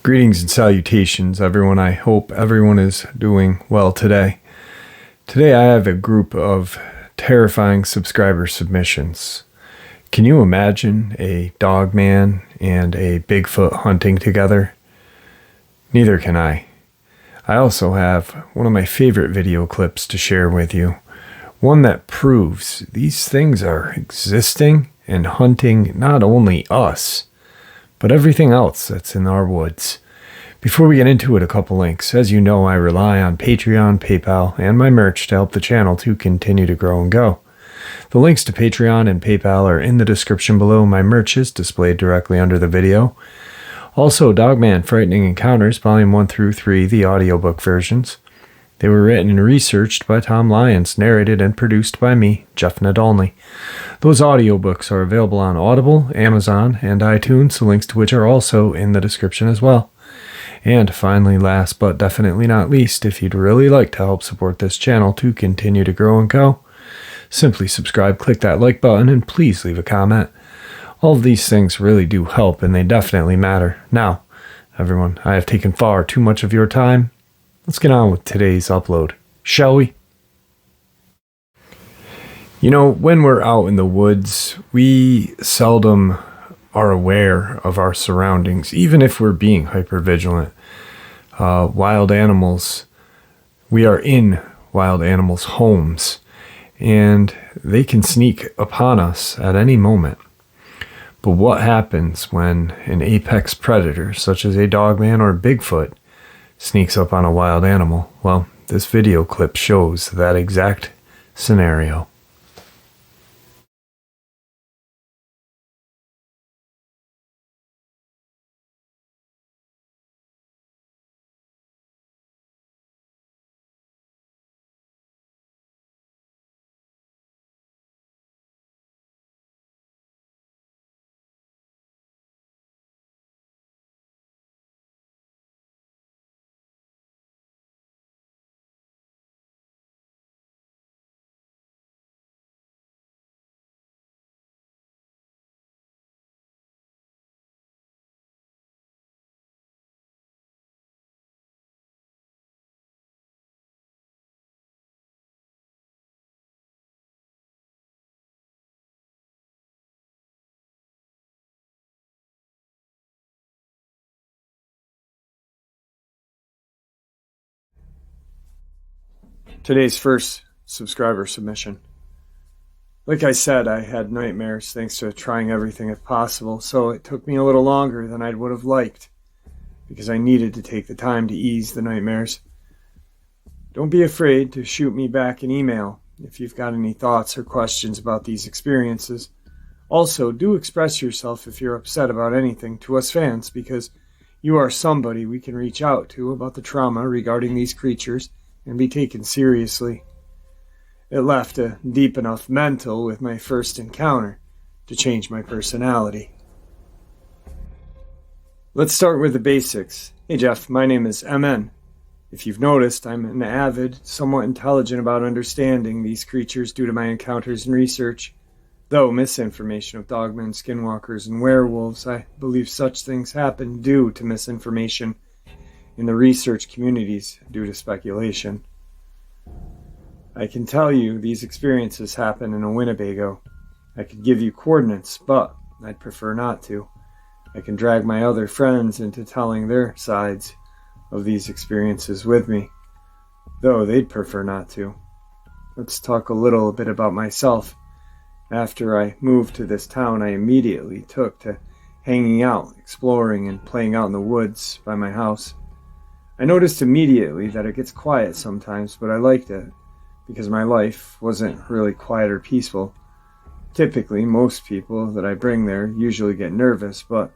Greetings and salutations, everyone. I hope everyone is doing well today. Today I have a group of terrifying subscriber submissions. Can you imagine a Dogman and a Bigfoot hunting together? Neither can I. I also have one of my favorite video clips to share with you. One that proves these things are existing and hunting not only us, but everything else that's in our woods. Before we get into it, a couple links. As you know, I rely on Patreon, PayPal, and my merch to help the channel to continue to grow and go. The links to Patreon and PayPal are in the description below. My merch is displayed directly under the video. Also, Dogman Frightening Encounters, Volume 1 through 3, the audiobook versions. They were written and researched by Tom Lyons, narrated and produced by me, Jeff Nadolny. Those audiobooks are available on Audible, Amazon, and iTunes, the links to which are also in the description as well. And finally, last but definitely not least, if you'd really like to help support this channel to continue to grow and go, simply subscribe, click that like button, and please leave a comment. All of these things really do help, and they definitely matter. Now, everyone, I have taken far too much of your time. Let's get on with today's upload, shall we? You know, when we're out in the woods, we seldom are aware of our surroundings, even if we're being hypervigilant. Wild animals, we are in wild animals' homes, and they can sneak upon us at any moment. But what happens when an apex predator, such as a Dogman or Bigfoot, sneaks up on a wild animal? Well, this video clip shows that exact scenario. Today's first subscriber submission. Like I said, I had nightmares thanks to trying everything if possible, so it took me a little longer than I would have liked because I needed to take the time to ease the nightmares. Don't be afraid to shoot me back an email if you've got any thoughts or questions about these experiences. Also, do express yourself if you're upset about anything to us fans, because you are somebody we can reach out to about the trauma regarding these creatures and be taken seriously. It left a deep enough mental with my first encounter to change my personality. Let's start with the basics. Hey Jeff, my name is MN. If you've noticed, I'm an avid, somewhat intelligent about understanding these creatures due to my encounters and research. Though misinformation of dogmen, skinwalkers, and werewolves, I believe such things happen due to misinformation in the research communities due to speculation. I can tell you these experiences happen in a Winnebago. I could give you coordinates, but I'd prefer not to. I can drag my other friends into telling their sides of these experiences with me, though they'd prefer not to. Let's talk a little bit about myself. After I moved to this town, I immediately took to hanging out, exploring, and playing out in the woods by my house. I noticed immediately that it gets quiet sometimes, but I liked it, because my life wasn't really quiet or peaceful. Typically, most people that I bring there usually get nervous, but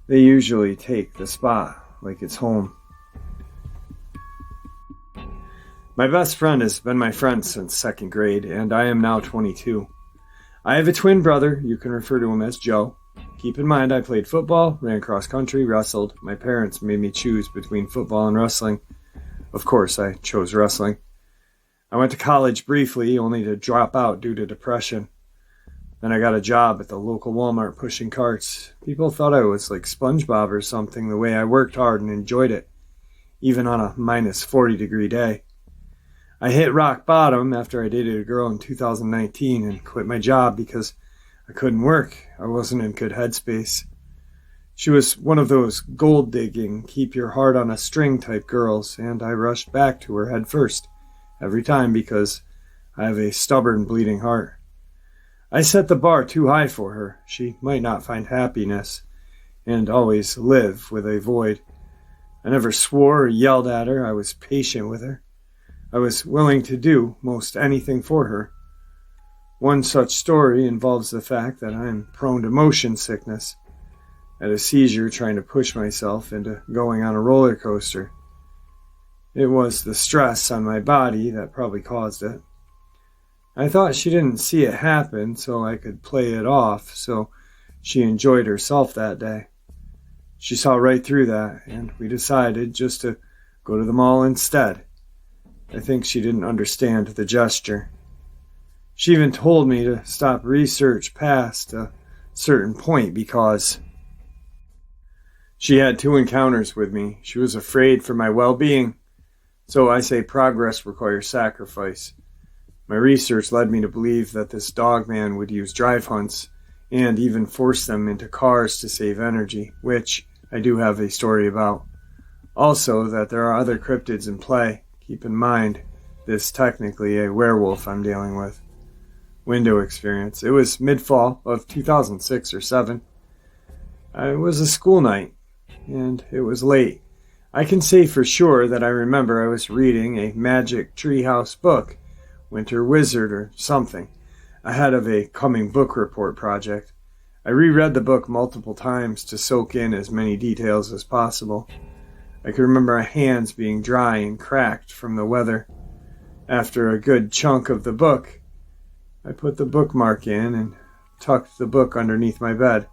they usually take the spot like it's home. My best friend has been my friend since second grade, and I am now 22. I have a twin brother. You can refer to him as Joe. Keep in mind, I played football, ran cross country, wrestled. My parents made me choose between football and wrestling. Of course, I chose wrestling. I went to college briefly, only to drop out due to depression. Then I got a job at the local Walmart pushing carts. People thought I was like SpongeBob or something, the way I worked hard and enjoyed it, even on a minus 40-degree day. I hit rock bottom after I dated a girl in 2019 and quit my job because I couldn't work. I wasn't in good headspace. She was one of those gold-digging, keep your heart on a string type girls, and I rushed back to her head first, every time, because I have a stubborn, bleeding heart. I set the bar too high for her. She might not find happiness, and always live with a void. I never swore or yelled at her. I was patient with her. I was willing to do most anything for her. One such story involves the fact that I am prone to motion sickness. I had a seizure trying to push myself into going on a roller coaster. It was the stress on my body that probably caused it. I thought she didn't see it happen, so I could play it off, so she enjoyed herself that day. She saw right through that, and we decided just to go to the mall instead. I think she didn't understand the gesture. She even told me to stop research past a certain point because she had 2 encounters with me. She was afraid for my well-being. So I say progress requires sacrifice. My research led me to believe that this Dogman would use drive hunts and even force them into cars to save energy, which I do have a story about. Also, that there are other cryptids in play. Keep in mind, this is technically a werewolf I'm dealing with. Window experience. It was mid-fall of 2006 or 7. It was a school night, and it was late. I can say for sure that I remember I was reading a magic treehouse book, Winter Wizard or something, ahead of a coming book report project. I reread the book multiple times to soak in as many details as possible. I could remember my hands being dry and cracked from the weather. After a good chunk of the book, I put the bookmark in and tucked the book underneath my bed.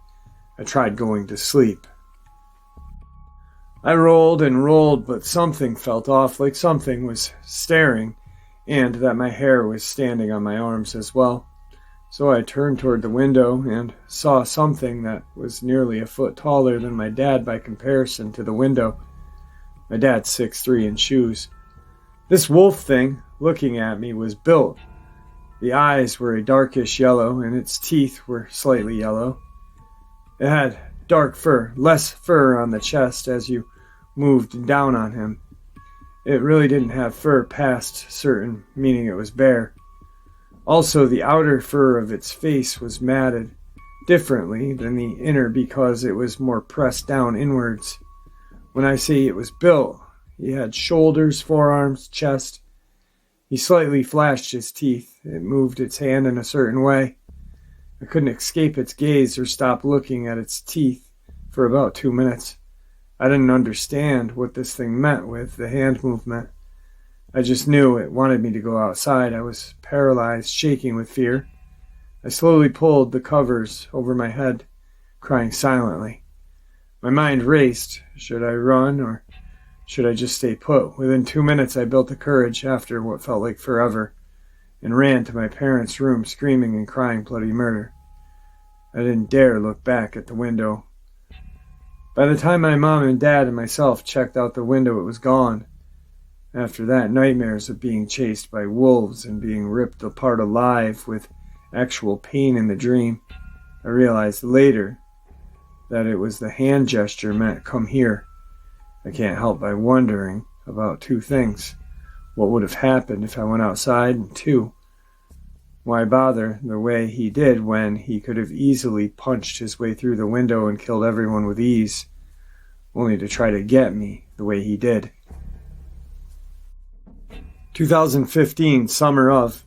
I tried going to sleep. I rolled and rolled, but something felt off, like something was staring, and that my hair was standing on my arms as well. So I turned toward the window and saw something that was nearly a foot taller than my dad by comparison to the window. My dad's 6'3" in shoes. This wolf thing, looking at me, was built. The eyes were a darkish yellow, and its teeth were slightly yellow. It had dark fur, less fur on the chest as you moved down on him. It really didn't have fur past certain, meaning it was bare. Also, the outer fur of its face was matted differently than the inner because it was more pressed down inwards. When I say it was built, he had shoulders, forearms, chest. He slightly flashed his teeth. It moved its hand in a certain way. I couldn't escape its gaze or stop looking at its teeth for about 2 minutes. I didn't understand what this thing meant with the hand movement. I just knew it wanted me to go outside. I was paralyzed, shaking with fear. I slowly pulled the covers over my head, crying silently. My mind raced. Should I run or should I just stay put? Within 2 minutes, I built the courage after what felt like forever and ran to my parents' room screaming and crying bloody murder. I didn't dare look back at the window. By the time my mom and dad and myself checked out the window, it was gone. After that, nightmares of being chased by wolves and being ripped apart alive with actual pain in the dream. I realized later that it was the hand gesture meant come here. I can't help by wondering about 2 things. What would have happened if I went outside? And 2, why bother the way he did when he could have easily punched his way through the window and killed everyone with ease, only to try to get me the way he did. 2015, summer of.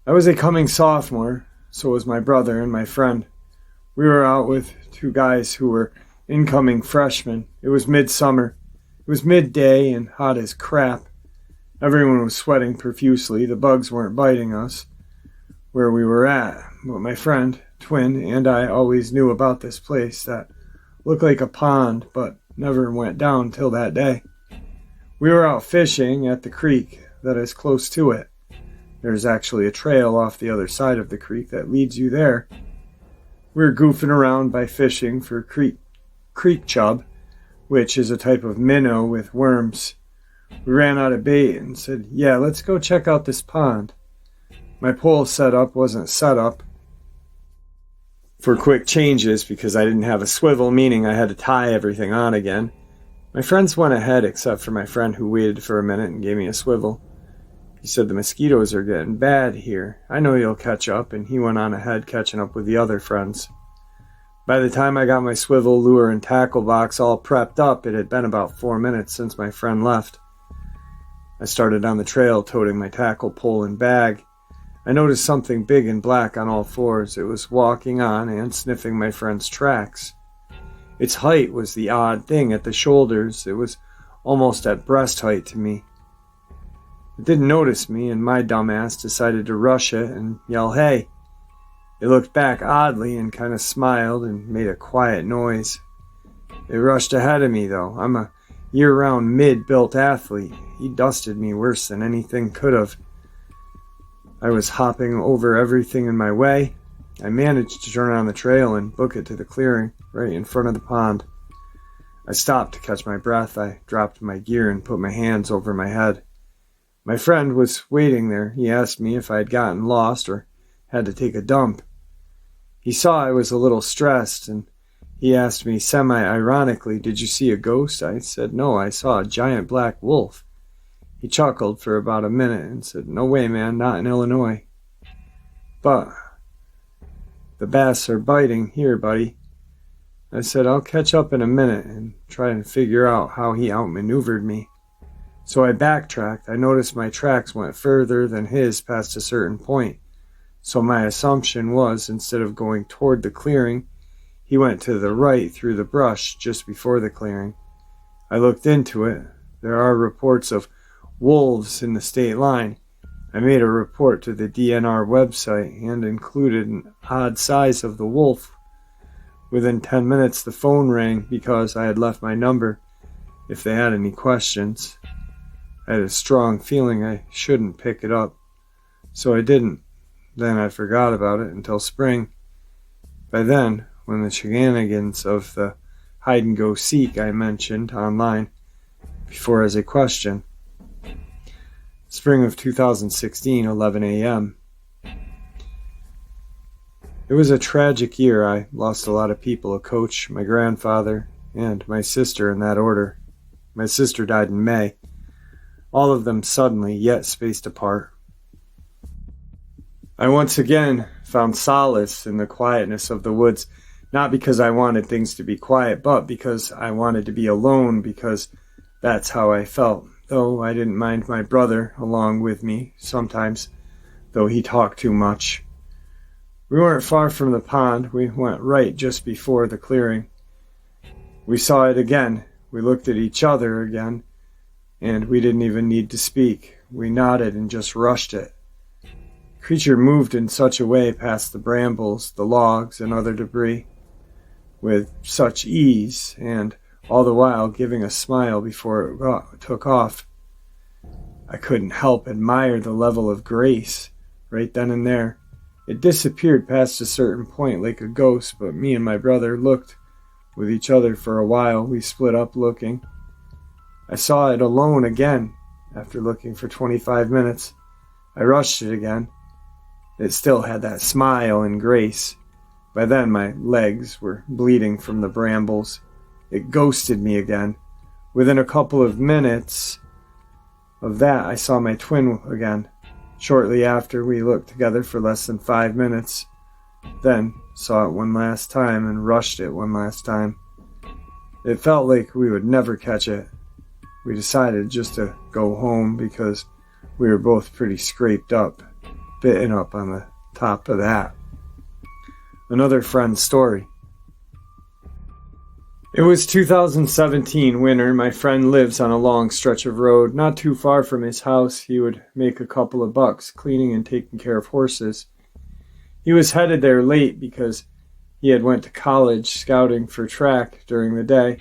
I was a coming sophomore, so was my brother and my friend. We were out with 2 guys who were incoming freshmen. It was midsummer. It was midday and hot as crap. Everyone was sweating profusely. The bugs weren't biting us where we were at, but my friend, twin, and I always knew about this place that looked like a pond but never went down till that day. We were out fishing at the creek. that is close to it. There's actually a trail off the other side of the creek that leads you there. We were goofing around by fishing for creek chub, which is a type of minnow with worms. We ran out of bait and said, yeah, let's go check out this pond. My pole setup wasn't set up for quick changes because I didn't have a swivel, meaning I had to tie everything on again. My friends went ahead except for my friend who waited for a minute and gave me a swivel. He said the mosquitoes are getting bad here. I know you'll catch up, and he went on ahead catching up with the other friends. By the time I got my swivel, lure, and tackle box all prepped up, it had been about 4 minutes since my friend left. I started on the trail toting my tackle pole and bag. I noticed something big and black on all fours. It was walking on and sniffing my friend's tracks. Its height was the odd thing at the shoulders. It was almost at breast height to me. It didn't notice me, and my dumbass decided to rush it and yell, hey. It looked back oddly and kind of smiled and made a quiet noise. It rushed ahead of me, though. I'm a year-round mid-built athlete. He dusted me worse than anything could have. I was hopping over everything in my way. I managed to turn on the trail and book it to the clearing right in front of the pond. I stopped to catch my breath. I dropped my gear and put my hands over my head. My friend was waiting there. He asked me if I had gotten lost or had to take a dump. He saw I was a little stressed, and he asked me semi-ironically, did you see a ghost? I said, no, I saw a giant black wolf. He chuckled for about a minute and said, no way, man, not in Illinois. But the bass are biting here, buddy. I said, I'll catch up in a minute and try and figure out how he outmaneuvered me. So I backtracked. I noticed my tracks went further than his past a certain point. So my assumption was, instead of going toward the clearing, he went to the right through the brush just before the clearing. I looked into it. There are reports of wolves in the state line. I made a report to the DNR website and included an odd size of the wolf. Within 10 minutes, the phone rang because I had left my number if they had any questions. I had a strong feeling I shouldn't pick it up, so I didn't. Then I forgot about it until spring. By then, when the shenanigans of the hide-and-go-seek I mentioned online before as a question. Spring of 2016, 11 a.m. It was a tragic year. I lost a lot of people, a coach, my grandfather, and my sister in that order. My sister died in May. All of them suddenly, yet spaced apart. I once again found solace in the quietness of the woods, not because I wanted things to be quiet, but because I wanted to be alone, because that's how I felt, though I didn't mind my brother along with me sometimes, though he talked too much. We weren't far from the pond. We went right just before the clearing. We saw it again. We looked at each other again, and we didn't even need to speak. We nodded and just rushed it. The creature moved in such a way past the brambles, the logs, and other debris, with such ease, and all the while giving a smile before it took off. I couldn't help admire the level of grace right then and there. It disappeared past a certain point like a ghost, but me and my brother looked with each other for a while. We split up looking. I saw it alone again after looking for 25 minutes. I rushed it again. It still had that smile and grace. By then my legs were bleeding from the brambles. It ghosted me again. Within a couple of minutes of that, I saw my twin again. Shortly after, we looked together for less than 5 minutes. Then saw it one last time and rushed it one last time. It felt like we would never catch it. We decided just to go home because we were both pretty scraped up, bitten up on the top of that. Another friend's story. It was 2017 winter. My friend lives on a long stretch of road. Not too far from his house, he would make a couple of bucks cleaning and taking care of horses. He was headed there late because he had went to college scouting for track during the day.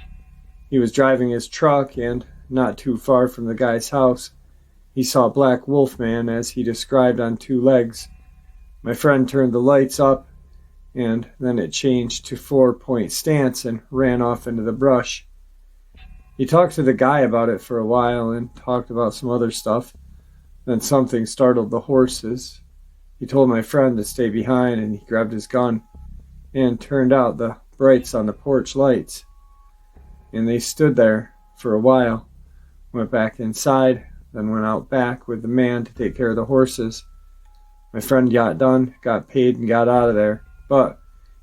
He was driving his truck and not too far from the guy's house. He saw Black Wolfman as he described on 2 legs. My friend turned the lights up, and then it changed to 4-point stance and ran off into the brush. He talked to the guy about it for a while and talked about some other stuff. Then something startled the horses. He told my friend to stay behind, and he grabbed his gun and turned out the brights on the porch lights. And they stood there for a while, went back inside, then went out back with the man to take care of the horses. My friend got done, got paid, and got out of there. But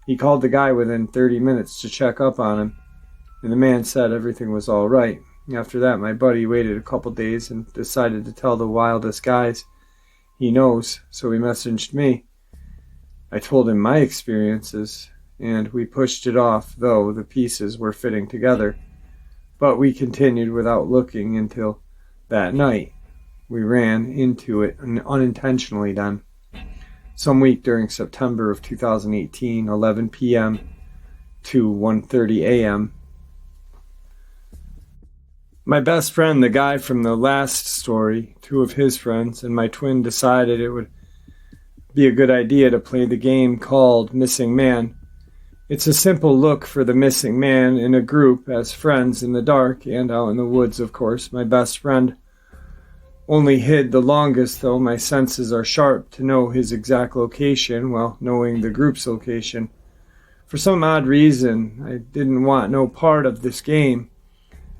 he called the guy within 30 minutes to check up on him, and the man said everything was all right. After that, my buddy waited a couple days and decided to tell the wildest guys he knows, so he messaged me. I told him my experiences, and we pushed it off, though the pieces were fitting together. But we continued without looking until that night. We ran into it unintentionally then. Some week during September of 2018, 11 p.m. to 1:30 a.m. My best friend, the guy from the last story, 2 of his friends, and my twin decided it would be a good idea to play the game called Missing Man. It's a simple look for the missing man in a group as friends in the dark and out in the woods, of course. My best friend only hid the longest, though my senses are sharp to know his exact location while knowing the group's location. For some odd reason, I didn't want no part of this game.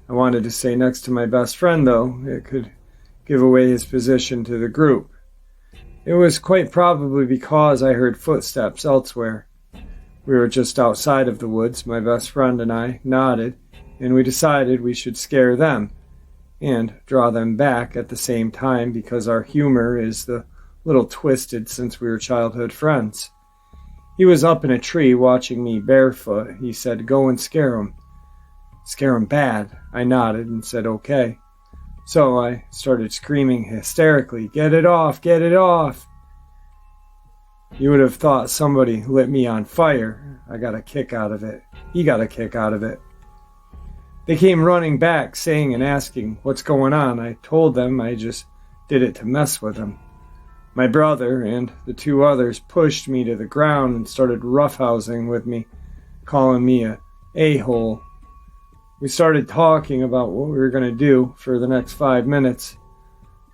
I wanted to stay next to my best friend, though. It could give away his position to the group. It was quite probably because I heard footsteps elsewhere. We were just outside of the woods, my best friend and I nodded, and we decided we should scare them and draw them back at the same time because our humor is a little twisted since we were childhood friends. He was up in a tree watching me barefoot. He said, "Go and scare 'em." "Scare 'em bad." I nodded and said, "Okay." So I started screaming hysterically, "Get it off! Get it off!" You would have thought somebody lit me on fire. I got a kick out of it. He got a kick out of it. They came running back, saying and asking, "What's going on?" I told them I just did it to mess with them. My brother and the 2 others pushed me to the ground and started roughhousing with me, calling me a a-hole. We started talking about what we were going to do for the next 5 minutes.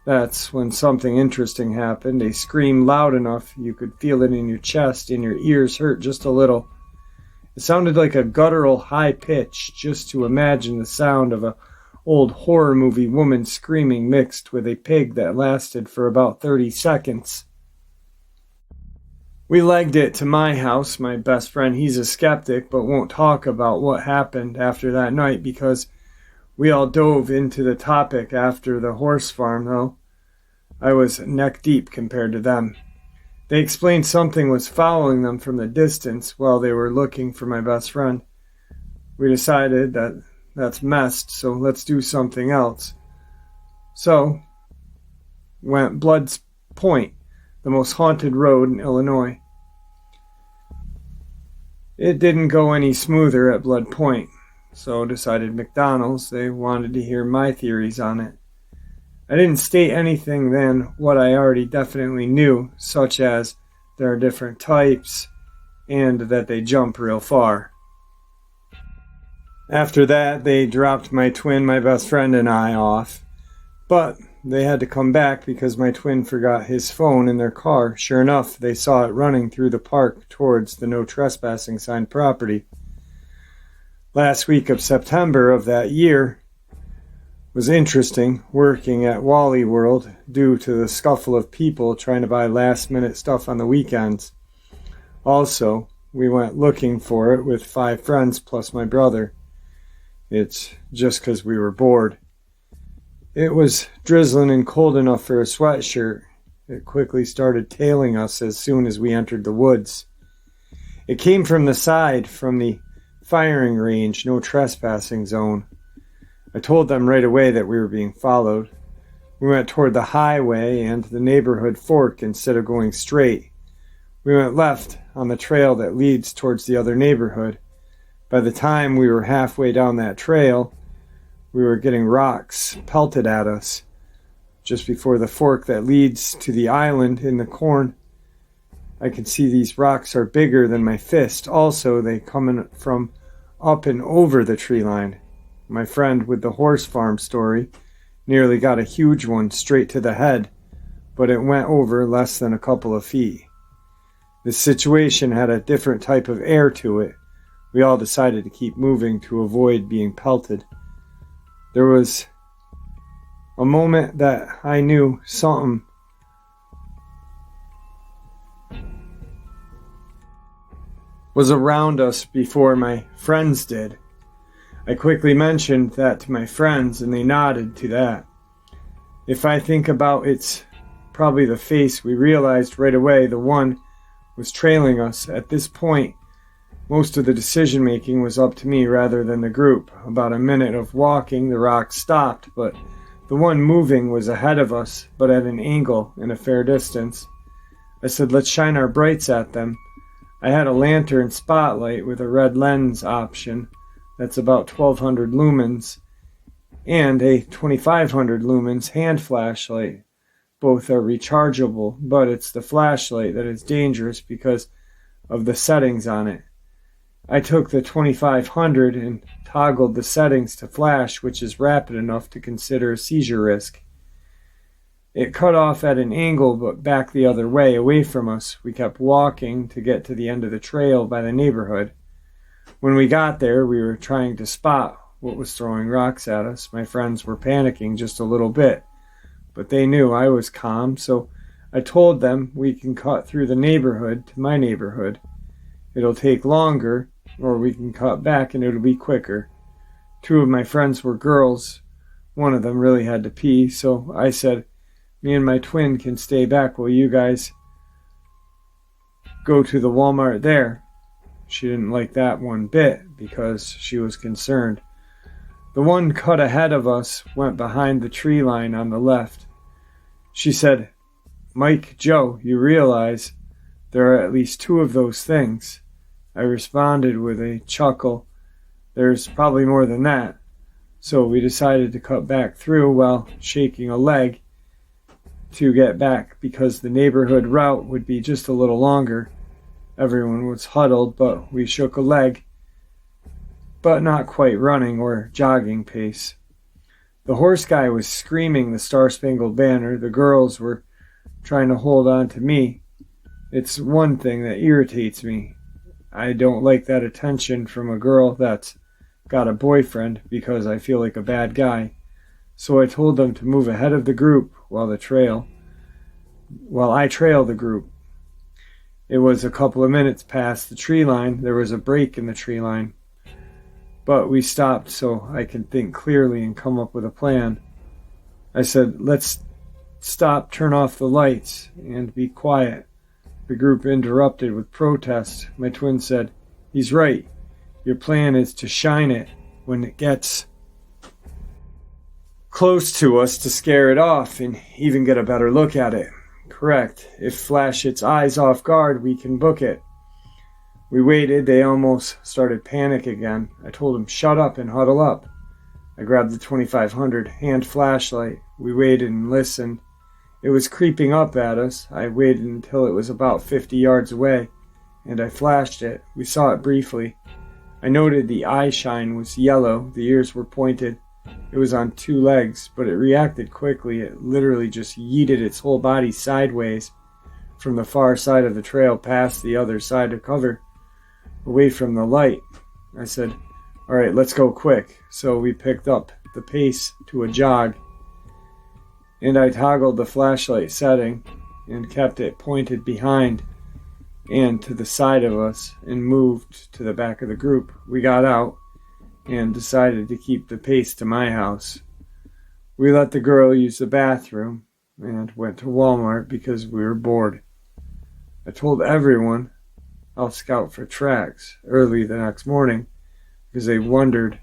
That's when something interesting happened. They screamed loud enough you could feel it in your chest and your ears hurt just a little. It sounded like a guttural high pitch, just to imagine the sound of a old horror movie woman screaming mixed with a pig that lasted for about 30 seconds. We legged it to my house. My best friend, he's a skeptic, but won't talk about what happened after that night because we all dove into the topic after the horse farm, though. I was neck deep compared to them. They explained something was following them from the distance while they were looking for my best friend. We decided that that's messed, so let's do something else. So, went Blood's Point, the most haunted road in Illinois. It didn't go any smoother at Blood Point. So decided McDonald's. They wanted to hear my theories on it. I didn't state anything than what I already definitely knew, such as there are different types and that they jump real far. After that, they dropped my twin, my best friend, and I off. But they had to come back because my twin forgot his phone in their car. Sure enough, they saw it running through the park towards the no trespassing sign property. Last week of September of that year was interesting working at Wally World due to the scuffle of people trying to buy last-minute stuff on the weekends. Also, we went looking for it with 5 friends plus my brother. It's just 'cause we were bored. It was drizzling and cold enough for a sweatshirt. It quickly started tailing us as soon as we entered the woods. It came from the side, from the firing range, no trespassing zone. I told them right away that we were being followed. We went toward the highway and the neighborhood fork instead of going straight. We went left on the trail that leads towards the other neighborhood. By the time we were halfway down that trail, we were getting rocks pelted at us. just before the fork that leads to the island in the corn. I can see these rocks are bigger than my fist. Also, they come from up and over the tree line. My friend with the horse farm story nearly got a huge one straight to the head, but it went over less than a couple of feet. This situation had a different type of air to it. We all decided to keep moving to avoid being pelted. There was a moment that I knew something was around us before my friends did. I quickly mentioned that to my friends and they nodded to that. If I think about it's probably the face, we realized right away the one was trailing us. At this point, most of the decision making was up to me rather than the group. About a minute of walking, the rock stopped, but the one moving was ahead of us, but at an angle and a fair distance. I said, let's shine our brights at them. I had a lantern spotlight with a red lens option. That's about 1200 lumens, and a 2500 lumens hand flashlight. Both are rechargeable, but it's the flashlight that is dangerous because of the settings on it. I took the 2500 and toggled the settings to flash, which is rapid enough to consider a seizure risk. It cut off at an angle, but back the other way, away from us. We kept walking to get to the end of the trail by the neighborhood. When we got there, we were trying to spot what was throwing rocks at us. My friends were panicking just a little bit, but they knew I was calm, so I told them we can cut through the neighborhood to my neighborhood. It'll take longer, or we can cut back and it'll be quicker. Two of my friends were girls. One of them really had to pee, so I said, me and my twin can stay back while you guys go to the Walmart there. She didn't like that one bit because she was concerned. The one cut ahead of us went behind the tree line on the left. She said, Mike, Joe, you realize there are at least two of those things. I responded with a chuckle. There's probably more than that. So we decided to cut back through while shaking a leg to get back because the neighborhood route would be just a little longer. Everyone was huddled, but we shook a leg, but not quite running or jogging pace. The horse guy was screaming the Star-Spangled Banner. The girls were trying to hold on to me. It's one thing that irritates me. I don't like that attention from a girl that's got a boyfriend because I feel like a bad guy. So I told them to move ahead of the group while I trail the group. It was a couple of minutes past the tree line. There was a break in the tree line. But we stopped so I can think clearly and come up with a plan. I said, let's stop, turn off the lights, and be quiet. The group interrupted with protest. My twin said, he's right. Your plan is to shine it when it gets close to us to scare it off and even get a better look at it. Correct. If flash its eyes off guard, we can book it. We waited. They almost started panic again. I told them, shut up and huddle up. I grabbed the 2500 hand flashlight. We waited and listened. It was creeping up at us. I waited until it was about 50 yards away, and I flashed it. We saw it briefly. I noted the eye shine was yellow. The ears were pointed. It was on two legs, but it reacted quickly. It literally just yeeted its whole body sideways from the far side of the trail past the other side of cover, away from the light. I said, all right, let's go quick. So we picked up the pace to a jog, and I toggled the flashlight setting and kept it pointed behind and to the side of us and moved to the back of the group. We got out and decided to keep the pace to my house. We let the girl use the bathroom and went to Walmart because we were bored. I told everyone I'll scout for tracks early the next morning because they wondered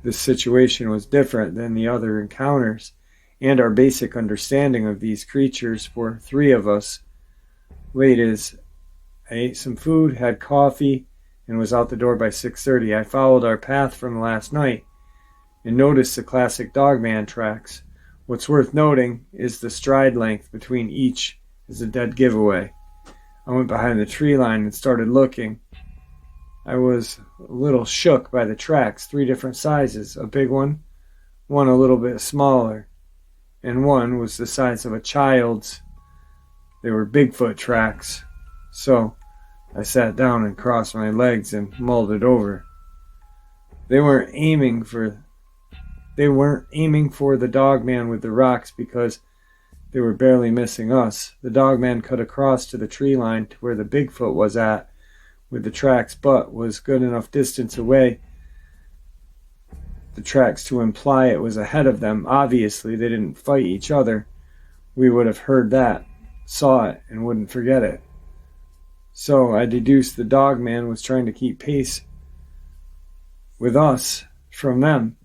this situation was different than the other encounters and our basic understanding of these creatures for three of us. Late as I ate some food, had coffee, and was out the door by 6:30. I followed our path from last night and noticed the classic Dogman tracks. What's worth noting is the stride length between each is a dead giveaway. I went behind the tree line and started looking. I was a little shook by the tracks, 3 different sizes, a big one a little bit smaller, and one was the size of a child's. They were Bigfoot tracks. So I sat down and crossed my legs and mulled it over. They weren't aiming for the Dogman with the rocks because they were barely missing us. The Dogman cut across to the tree line to where the Bigfoot was at with the tracks, but was good enough distance away, the tracks, to imply it was ahead of them. Obviously, they didn't fight each other. We would have heard that, saw it, and wouldn't forget it. So I deduced the Dogman was trying to keep pace with us from them,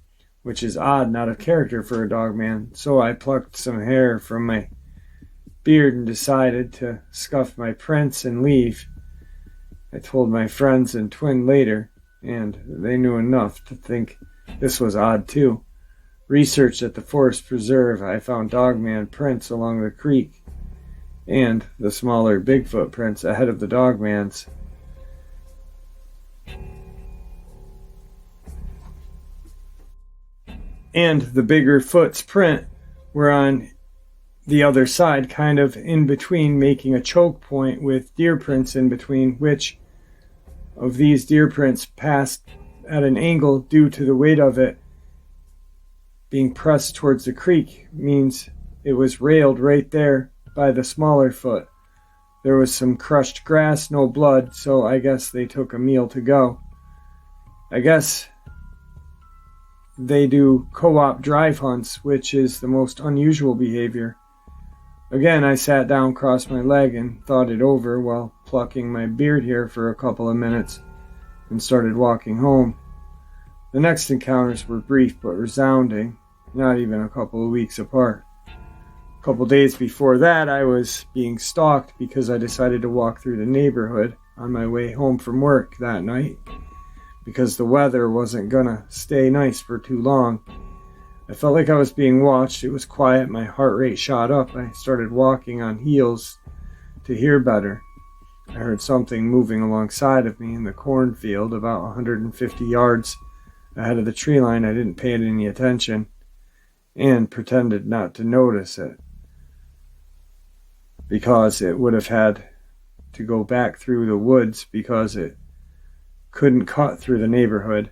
which is odd, not a character for a Dogman. So I plucked some hair from my beard and decided to scuff my prints and leave. I told my friends and twin later, and they knew enough to think this was odd too. Researched at the forest preserve, I found Dogman prints along the creek and the smaller Bigfoot prints ahead of the Dogman's. And the bigger foot's print were on the other side, kind of in between, making a choke point with deer prints in between, which of these deer prints passed at an angle due to the weight of it being pressed towards the creek, means it was railed right there by the smaller foot. There was some crushed grass, no blood, so I guess they took a meal to go. I guess they do co-op drive hunts, which is the most unusual behavior. Again, I sat down, crossed my leg, and thought it over while plucking my beard hair for a couple of minutes and started walking home. The next encounters were brief but resounding, not even a couple of weeks apart. A couple days before that, I was being stalked because I decided to walk through the neighborhood on my way home from work that night because the weather wasn't gonna stay nice for too long. I felt like I was being watched. It was quiet. My heart rate shot up. I started walking on heels to hear better. I heard something moving alongside of me in the cornfield about 150 yards ahead of the tree line. I didn't pay it any attention and pretended not to notice it because it would have had to go back through the woods because it couldn't cut through the neighborhood.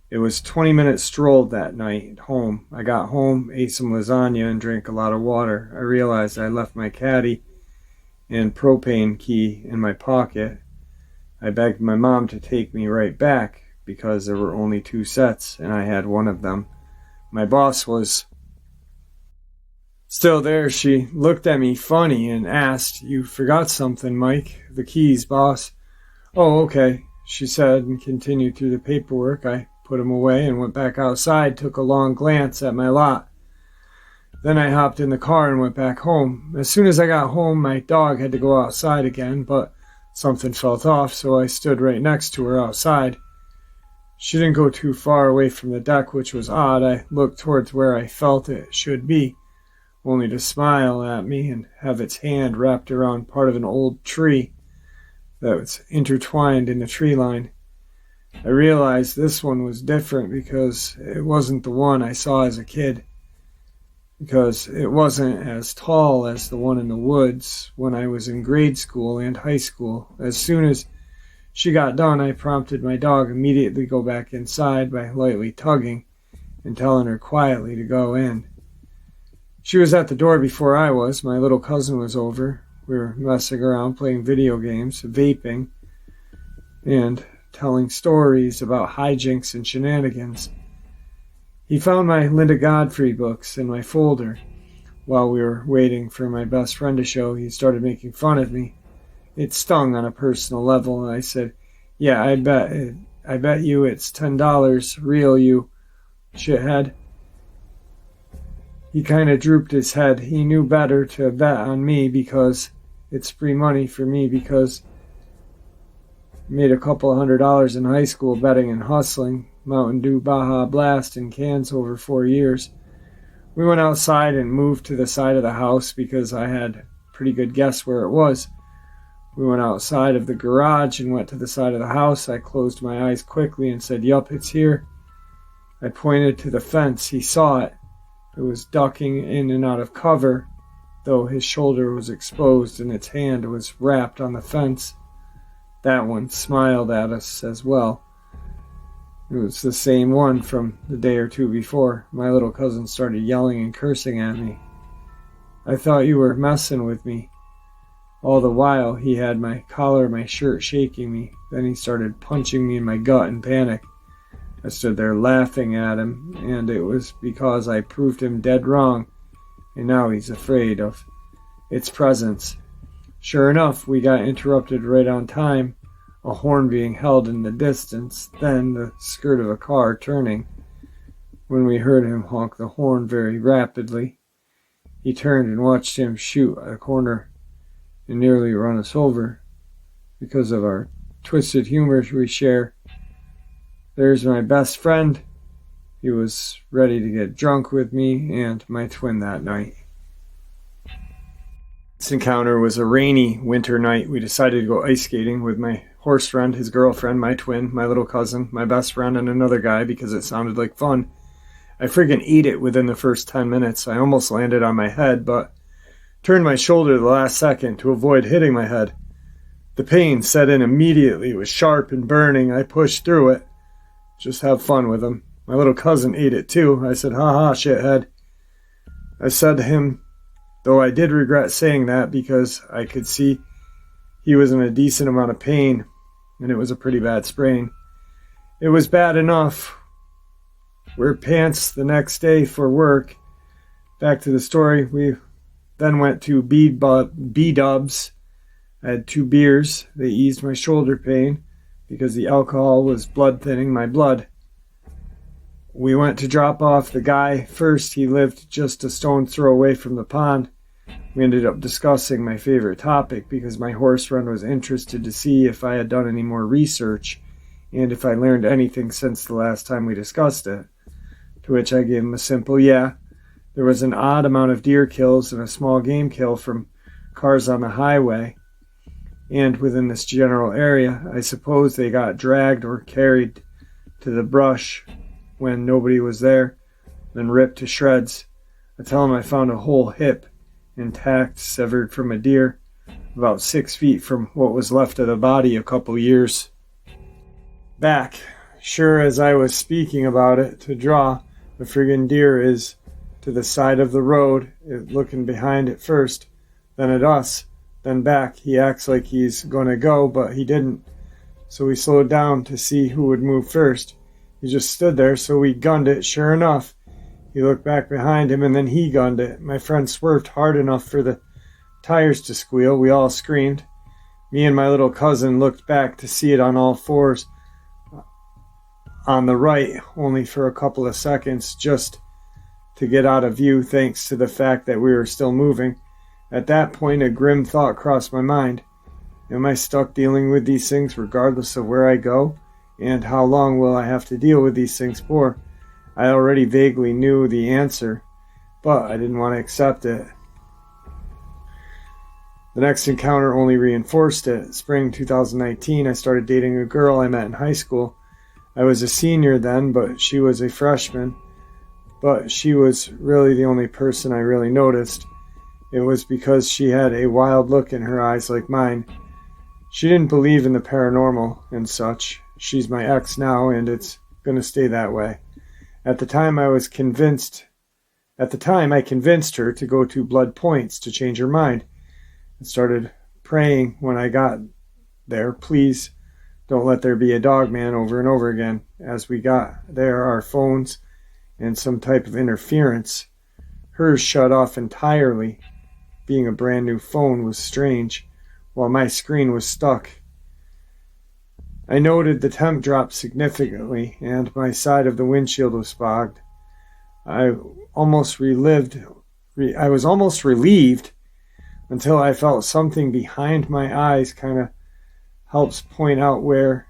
It was 20-minute stroll that night home. I got home, ate some lasagna, and drank a lot of water. I realized I left my caddy and propane key in my pocket. I begged my mom to take me right back because there were only 2 sets and I had one of them. My boss was still there. She looked at me funny and asked, "You forgot something, Mike." "The keys, boss." "Oh, okay," she said, and continued through the paperwork. I put them away and went back outside, took a long glance at my lot. Then I hopped in the car and went back home. As soon as I got home, my dog had to go outside again, but something felt off, so I stood right next to her outside. She didn't go too far away from the deck, which was odd. I looked towards where I felt it should be, only to smile at me and have its hand wrapped around part of an old tree that was intertwined in the tree line. I realized this one was different because it wasn't the one I saw as a kid, because it wasn't as tall as the one in the woods when I was in grade school and high school. As soon as she got done, I prompted my dog immediately go back inside by lightly tugging and telling her quietly to go in. She was at the door before I was. My little cousin was over. We were messing around, playing video games, vaping, and telling stories about hijinks and shenanigans. He found my Linda Godfrey books in my folder. While we were waiting for my best friend to show, he started making fun of me. It stung on a personal level, and I said, "Yeah, I bet you it's $10 real, you shithead." He kind of drooped his head. He knew better to bet on me because it's free money for me, because I made a couple of $100 in high school betting and hustling Mountain Dew Baja Blast in cans over 4 years. We went outside and moved to the side of the house because I had a pretty good guess where it was. We went outside of the garage and went to the side of the house. I closed my eyes quickly and said, "Yup, it's here." I pointed to the fence. He saw it. It was ducking in and out of cover, though his shoulder was exposed and its hand was wrapped on the fence. That one smiled at us as well. It was the same one from the day or two before. My little cousin started yelling and cursing at me. "I thought you were messing with me." All the while, he had my collar of my shirt shaking me. Then he started punching me in my gut in panic. I stood there laughing at him, and it was because I proved him dead wrong, and now he's afraid of its presence. Sure enough, we got interrupted right on time, a horn being held in the distance, then the skirt of a car turning. When we heard him honk the horn very rapidly, he turned and watched him shoot a corner and nearly run us over. Because of our twisted humors we share. There's my best friend. He was ready to get drunk with me and my twin that night. This encounter was a rainy winter night. We decided to go ice skating with my horse friend, his girlfriend, my twin, my little cousin, my best friend, and another guy because it sounded like fun. I friggin' ate it within the first 10 minutes. I almost landed on my head, but turned my shoulder the last second to avoid hitting my head. The pain set in immediately. It was sharp and burning. I pushed through it. Just have fun with him. My little cousin ate it too. I said, "Ha ha, shithead." I said to him, though I did regret saying that because I could see he was in a decent amount of pain, and it was a pretty bad sprain. It was bad enough. Wear pants the next day for work. Back to the story. We then went to B-Dubs. I had 2 beers. They eased my shoulder pain because the alcohol was blood thinning my blood. We went to drop off the guy first. He lived just a stone's throw away from the pond. We ended up discussing my favorite topic because my horse friend was interested to see if I had done any more research and if I learned anything since the last time we discussed it. To which I gave him a simple yeah. There was an odd amount of deer kills and a small game kill from cars on the highway. And within this general area, I suppose they got dragged or carried to the brush when nobody was there, then ripped to shreds. I tell him I found a whole hip intact, severed from a deer, about 6 feet from what was left of the body a couple years back. Sure as I was speaking about it to draw, the friggin' deer is to the side of the road, looking behind it first, then at us, then back. He acts like he's gonna go, but he didn't. So we slowed down to see who would move first. He just stood there, so we gunned it. Sure enough, he looked back behind him, and then he gunned it. My friend swerved hard enough for the tires to squeal. We all screamed. Me and my little cousin looked back to see it on all fours on the right, only for a couple of seconds, just to get out of view thanks to the fact that we were still moving. At that point, a grim thought crossed my mind. Am I stuck dealing with these things regardless of where I go? And how long will I have to deal with these things for? I already vaguely knew the answer, but I didn't want to accept it. The next encounter only reinforced it. Spring 2019, I started dating a girl I met in high school. I was a senior then, but she was a freshman. But she was really the only person I really noticed. It was because she had a wild look in her eyes like mine. She didn't believe in the paranormal and such. She's my ex now, and it's going to stay that way. At the time, I convinced her to go to Blood Points to change her mind. I started praying when I got there, please don't let there be a Dogman over and over again. As we got there, our phones and some type of interference. Hers shut off entirely. Being a brand new phone was strange, while my screen was stuck. I noted the temp dropped significantly, and my side of the windshield was fogged. I was almost relieved until I felt something behind my eyes kind of helps point out where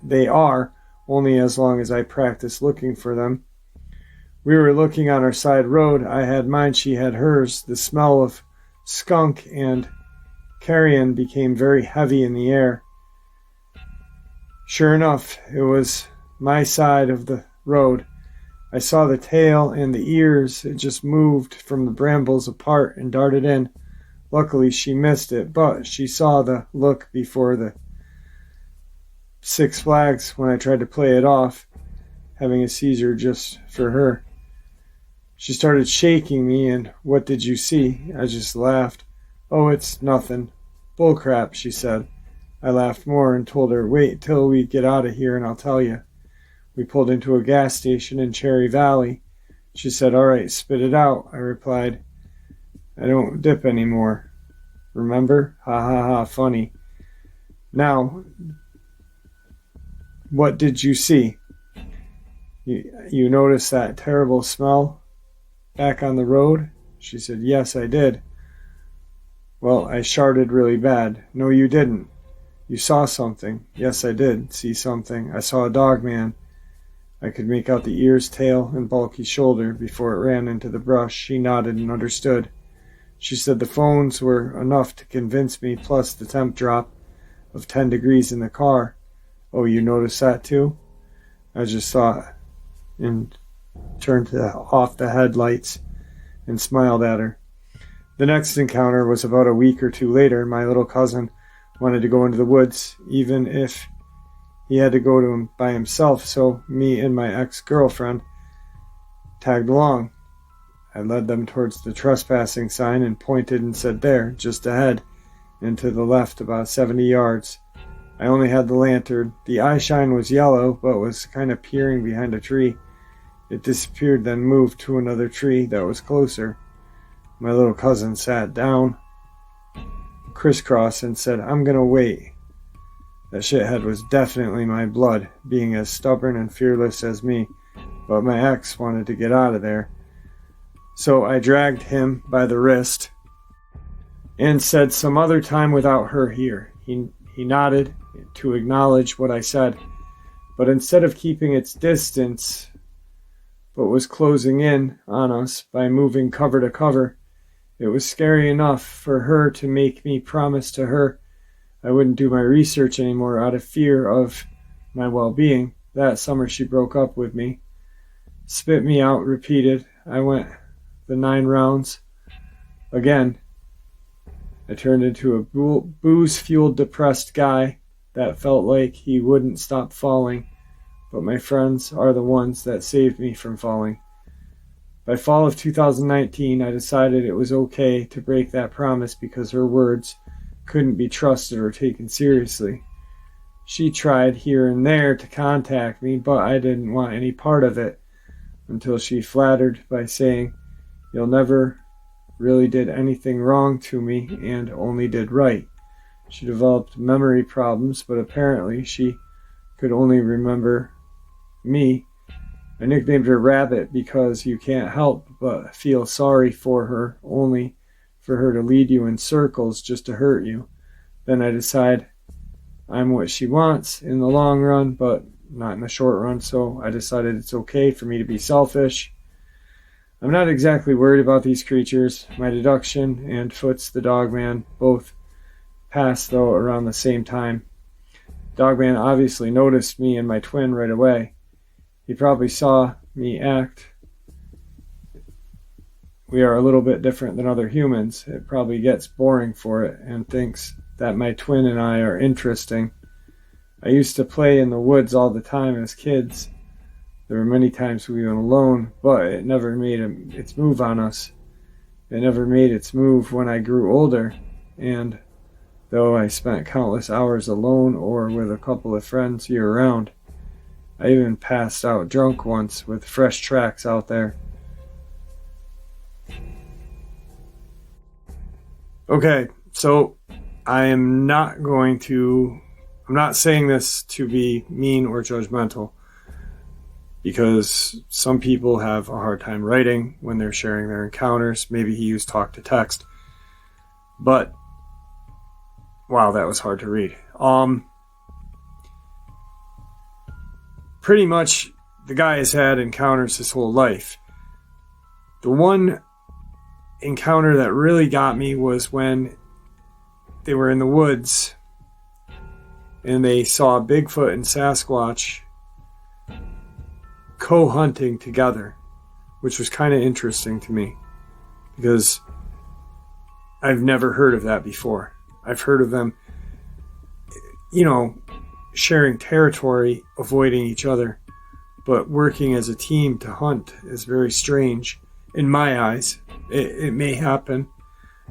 they are, only as long as I practice looking for them. We were looking on our side road. I had mine, she had hers. The smell of skunk and carrion became very heavy in the air. Sure enough, it was my side of the road. I saw the tail and the ears. It just moved from the brambles apart and darted in. Luckily, she missed it, but she saw the look before the Six Flags when I tried to play it off, having a seizure just for her. She started shaking me, and what did you see? I just laughed. Oh, it's nothing. Bullcrap, she said. I laughed more and told her, wait till we get out of here and I'll tell you. We pulled into a gas station in Cherry Valley. She said, all right, spit it out. I replied, I don't dip anymore. Remember? Ha ha ha, funny. Now, what did you see? You noticed that terrible smell back on the road? She said, yes, I did. Well, I sharted really bad. No, you didn't. You saw something. Yes, I did see something. I saw a Dogman. I could make out the ears, tail, and bulky shoulder before it ran into the brush. She nodded and understood. She said the phones were enough to convince me, plus the temp drop of 10 degrees in the car. Oh, you noticed that too? I just saw it and turned off the headlights and smiled at her. The next encounter was about a week or two later. My little cousin wanted to go into the woods, even if he had to go to him by himself, so me and my ex-girlfriend tagged along. I led them towards the trespassing sign and pointed and said, there, just ahead, and to the left about 70 yards. I only had the lantern. The eye shine was yellow, but was kind of peering behind a tree. It disappeared, then moved to another tree that was closer. My little cousin sat down, crisscross, and said, I'm gonna wait. That shithead was definitely my blood, being as stubborn and fearless as me, but my ex wanted to get out of there. So I dragged him by the wrist and said, some other time without her here. He nodded to acknowledge what I said, but instead of keeping its distance, but was closing in on us by moving cover to cover. It was scary enough for her to make me promise to her I wouldn't do my research anymore out of fear of my well-being. That summer she broke up with me. Spit me out, repeated. I went the 9 rounds. Again, I turned into a booze-fueled depressed guy that felt like he wouldn't stop falling, but my friends are the ones that saved me from falling. By fall of 2019, I decided it was okay to break that promise because her words couldn't be trusted or taken seriously. She tried here and there to contact me, but I didn't want any part of it until she flattered by saying, you'll never really did anything wrong to me and only did right. She developed memory problems, but apparently she could only remember me. I nicknamed her Rabbit because you can't help but feel sorry for her, only for her to lead you in circles just to hurt you. Then I decide I'm what she wants in the long run, but not in the short run, so I decided it's okay for me to be selfish. I'm not exactly worried about these creatures. My deduction and Foots the Dogman both passed, though, around the same time. Dogman obviously noticed me and my twin right away. He probably saw me act. We are a little bit different than other humans. It probably gets boring for it and thinks that my twin and I are interesting. I used to play in the woods all the time as kids. There were many times we went alone, but it never made its move on us. It never made its move when I grew older, and though I spent countless hours alone or with a couple of friends year-round, I even passed out drunk once with fresh tracks out there. Okay, so I'm not saying this to be mean or judgmental, because some people have a hard time writing when they're sharing their encounters. Maybe he used talk to text. But, wow, that was hard to read. Pretty much, the guy has had encounters his whole life. The one encounter that really got me was when they were in the woods and they saw Bigfoot and Sasquatch co-hunting together, which was kind of interesting to me because I've never heard of that before. I've heard of them, sharing territory, avoiding each other, but working as a team to hunt is very strange in my eyes. It may happen,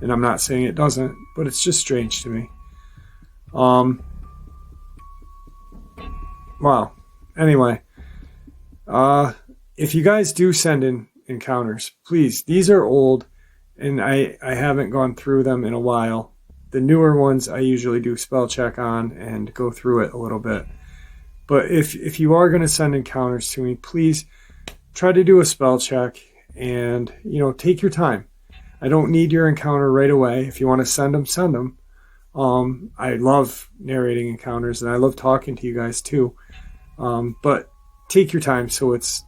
and I'm not saying it doesn't, but it's just strange to me. Wow. Anyway, if you guys do send in encounters, please, these are old, and I haven't gone through them in a while. The newer ones I usually do spell check on and go through it a little bit. But if you are going to send encounters to me, please try to do a spell check and, take your time. I don't need your encounter right away. If you want to send them, send them. I love narrating encounters and I love talking to you guys too. But take your time so it's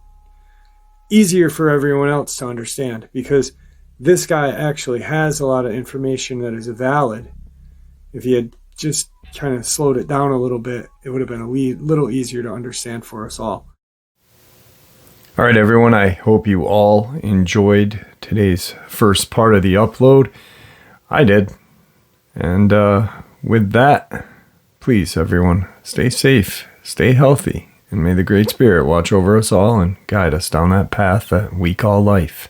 easier for everyone else to understand, because this guy actually has a lot of information that is valid. If he had just kind of slowed it down a little bit, it would have been a little easier to understand for us all. All right, everyone, I hope you all enjoyed today's first part of the upload. I did. And with that, please, everyone, stay safe, stay healthy, and may the Great Spirit watch over us all and guide us down that path that we call life.